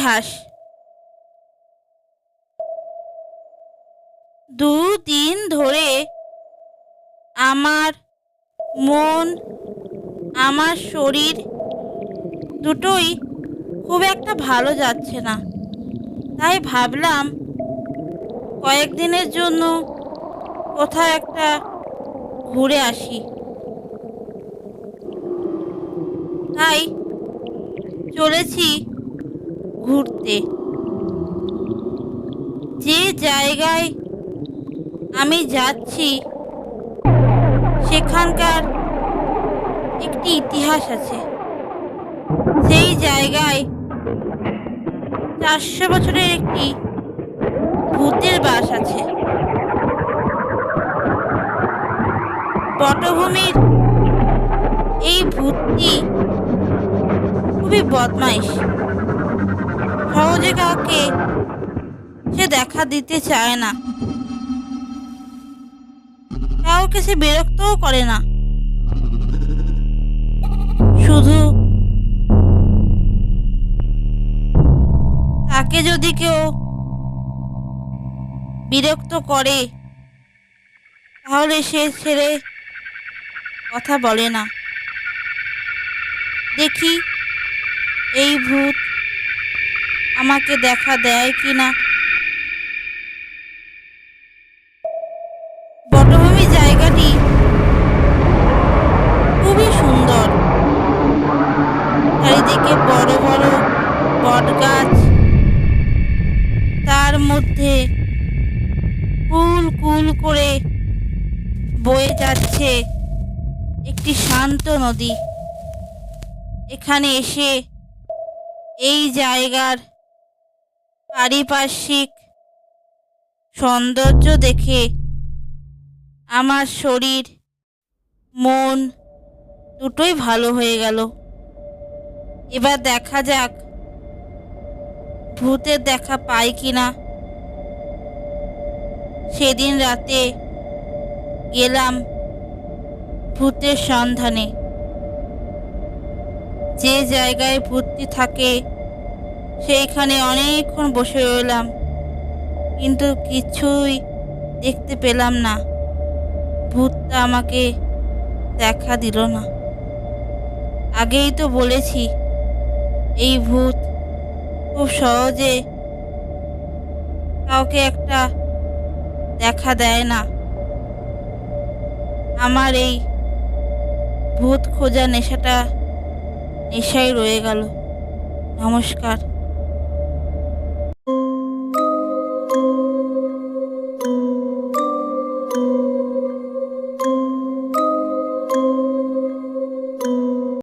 ইতিহাস। 2 দিন ধরে আমার মন, আমার শরীর দুটোই খুব একটা ভালো যাচ্ছে না। তাই ভাবলাম কয়েকদিনের জন্য কোথাও একটা ঘুরে আসি। তাই চলেছি ঘুরতে। যে জায়গায় আমি যাচ্ছি সেখানকার একটি ইতিহাস আছে। সেই জায়গায় 400 বছরের একটি ভূতের বাস আছে। পটভূমির এই ভূতটি খুবই বদমাইশ। সহজে কাউকে সে দেখা দিতে চায় না, কাউকে সে বিরক্তও করে না। শুধু তাকে যদি কেউ বিরক্ত করে তাহলে সে ছেড়ে কথা বলে না। দেখি এই ভূত আমাকে দেখা দেয় কিনা। বটভূমি জায়গাটি খুবই সুন্দর। চারিদিকে বড় বড় বট গাছ, তার মধ্যে কুল কুল করে বয়ে যাচ্ছে একটি শান্ত নদী। এখানে এসে এই জায়গার পারিপার্শ্বিক সৌন্দর্য দেখে আমার শরীর, মন দুটোই ভালো হয়ে গেল। এবার দেখা যাক ভূতের দেখা পাই কিনা। সেদিন রাতে গেলাম ভূতের সন্ধানে। যে জায়গায় ভূতটি থাকে সেইখানে অনেকক্ষণ বসে রইলাম, কিন্তু কিছুই দেখতে পেলাম না। ভূতটা আমাকে দেখা দিল না। আগেই তো বলেছি এই ভূত খুব সহজে কাউকে একটা দেখা দেয় না। আমার এই ভূত খোঁজা নেশাই রয়ে গেল। নমস্কার।